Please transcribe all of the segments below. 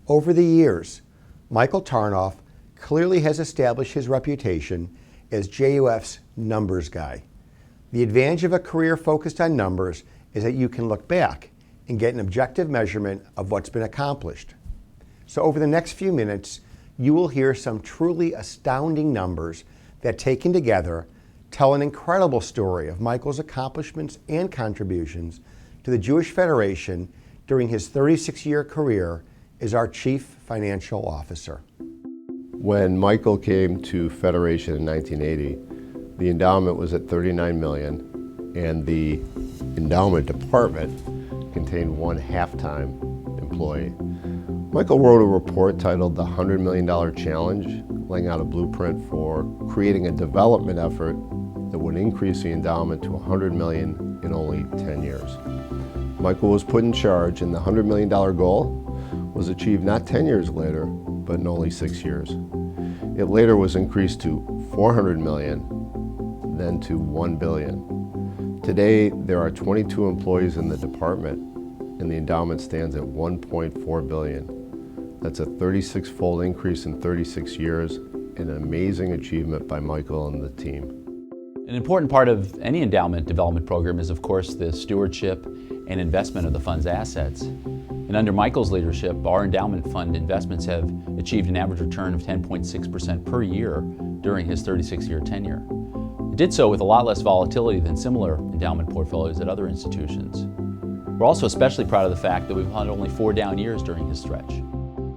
Over the years, Michael Tarnoff clearly has established his reputation as JUF's numbers guy. The advantage of a career focused on numbers is that you can look back and get an objective measurement of what's been accomplished. So over the next few minutes, you will hear some truly astounding numbers that, taken together, tell an incredible story of Michael's accomplishments and contributions to the Jewish Federation during his 36-year career as our Chief Financial Officer. When Michael came to Federation in 1980, the endowment was at $39 million, and the endowment department contained one half-time employee. Michael wrote a report titled The $100 Million Challenge, laying out a blueprint for creating a development effort that would increase the endowment to $100 million in only 10 years. Michael was put in charge, and the $100 million goal was achieved not 10 years later, but in only 6 years. It later was increased to $400 million, then to $1 billion. Today, there are 22 employees in the department, and the endowment stands at $1.4 billion. That's a 36-fold increase in 36 years, an amazing achievement by Michael and the team. An important part of any endowment development program is, of course, the stewardship and investment of the fund's assets. And under Michael's leadership, our endowment fund investments have achieved an average return of 10.6% per year during his 36-year tenure. It did so with a lot less volatility than similar endowment portfolios at other institutions. We're also especially proud of the fact that we've had only 4 down years during his stretch.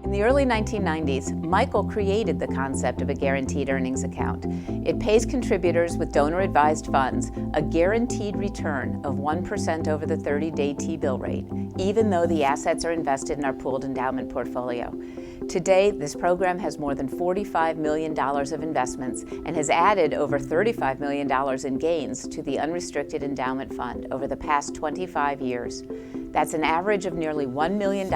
In the early 1990s, Michael created the concept of a guaranteed earnings account. It pays contributors with donor-advised funds a guaranteed return of 1% over the 30-day T-bill rate, even though the assets are invested in our pooled endowment portfolio. Today, this program has more than $45 million of investments and has added over $35 million in gains to the unrestricted endowment fund over the past 25 years. That's an average of nearly $1 million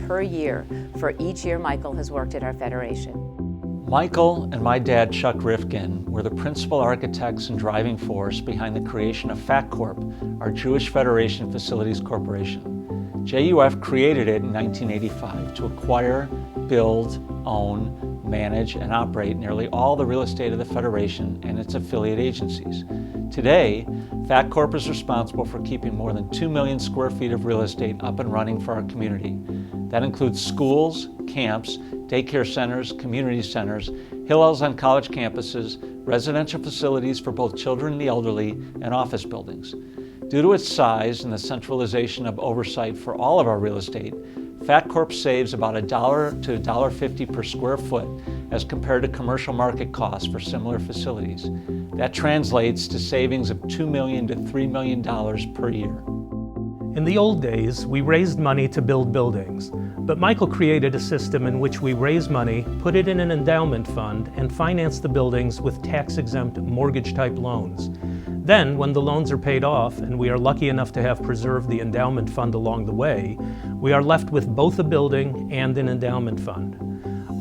per year for each year Michael has worked at our Federation. Michael and my dad, Chuck Rifkin, were the principal architects and driving force behind the creation of FACTCorp, our Jewish Federation Facilities Corporation. JUF created it in 1985 to acquire, build, own, manage, and operate nearly all the real estate of the Federation and its affiliate agencies. Today, FACTCorp is responsible for keeping more than 2 million square feet of real estate up and running for our community. That includes schools, camps, daycare centers, community centers, Hillels on college campuses, residential facilities for both children and the elderly, and office buildings. Due to its size and the centralization of oversight for all of our real estate, FACTCorp saves about $1 to $1.50 per square foot as compared to commercial market costs for similar facilities. That translates to savings of $2 million to $3 million per year. In the old days, we raised money to build buildings, but Michael created a system in which we raise money, put it in an endowment fund, and finance the buildings with tax-exempt mortgage-type loans. Then, when the loans are paid off, and we are lucky enough to have preserved the endowment fund along the way, we are left with both a building and an endowment fund.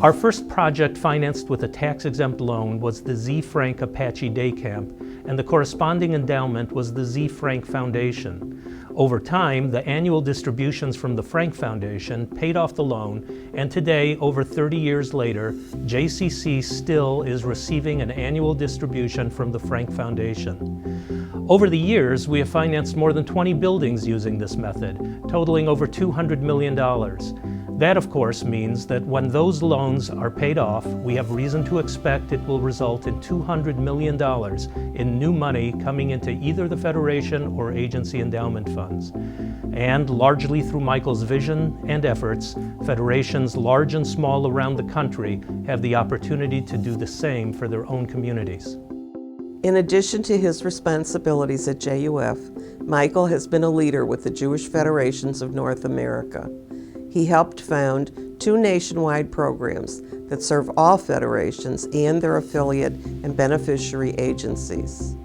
Our first project financed with a tax-exempt loan was the Z. Frank APACHI Day Camp, and the corresponding endowment was the Z. Frank Foundation. Over time, the annual distributions from the Frank Foundation paid off the loan, and today, over 30 years later, JCC still is receiving an annual distribution from the Frank Foundation. Over the years, we have financed more than 20 buildings using this method, totaling over $200 million. That, of course, means that when those loans are paid off, we have reason to expect it will result in $200 million in new money coming into either the Federation or agency endowment funds. And largely through Michael's vision and efforts, federations large and small around the country have the opportunity to do the same for their own communities. In addition to his responsibilities at JUF, Michael has been a leader with the Jewish Federations of North America. He helped found 2 nationwide programs that serve all federations and their affiliate and beneficiary agencies.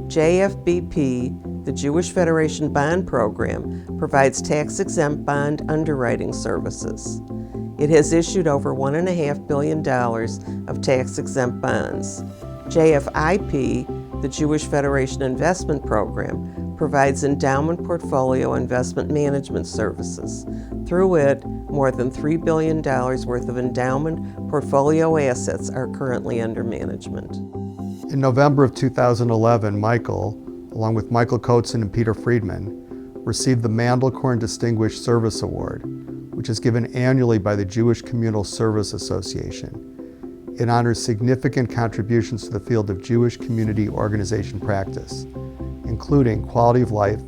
JFBP, the Jewish Federation Bond Program, provides tax-exempt bond underwriting services. It has issued over $1.5 billion of tax-exempt bonds. JFIP, the Jewish Federation Investment Program, provides endowment portfolio investment management services. Through it, more than $3 billion worth of endowment portfolio assets are currently under management. In November of 2011, Michael, along with Michael Kotzen and Peter Friedman, received the Mandelkorn Distinguished Service Award, which is given annually by the Jewish Communal Service Association. It honors significant contributions to the field of Jewish community organization practice, including quality of life,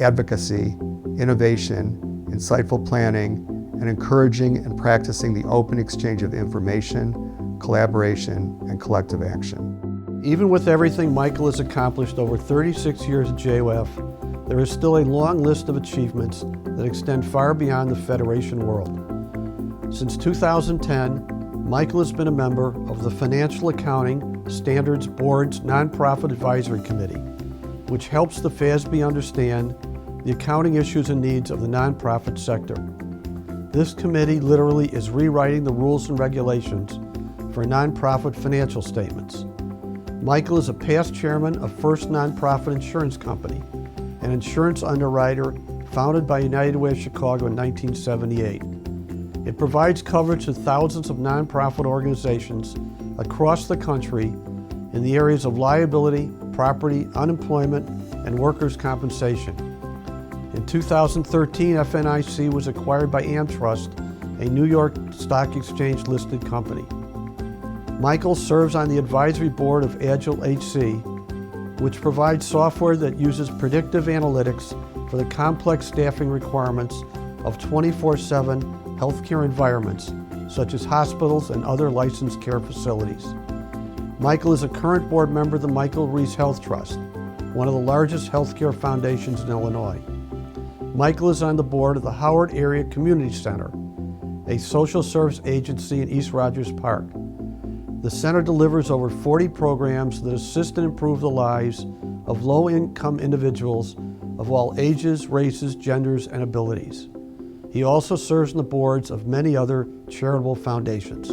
advocacy, innovation, insightful planning, and encouraging and practicing the open exchange of information, collaboration, and collective action. Even with everything Michael has accomplished over 36 years at JUF, there is still a long list of achievements that extend far beyond the Federation world. Since 2010, Michael has been a member of the Financial Accounting Standards Board's Nonprofit Advisory Committee, which helps the FASB understand the accounting issues and needs of the nonprofit sector. This committee literally is rewriting the rules and regulations for nonprofit financial statements. Michael is a past chairman of First Nonprofit Insurance Company, an insurance underwriter founded by United Way of Chicago in 1978. It provides coverage to thousands of nonprofit organizations across the country in the areas of liability, property, unemployment, and workers' compensation. In 2013, FNIC was acquired by AmTrust, a New York Stock Exchange listed company. Michael serves on the advisory board of AGILE HC, which provides software that uses predictive analytics for the complex staffing requirements of 24/7 healthcare environments, such as hospitals and other licensed care facilities. Michael is a current board member of the Michael REESE Health Trust, one of the largest healthcare foundations in Illinois. Michael is on the board of the Howard Area Community Center, a social service agency in East Rogers Park. The center delivers over 40 programs that assist and improve the lives of low-income individuals of all ages, races, genders, and abilities. He also serves on the boards of many other charitable foundations.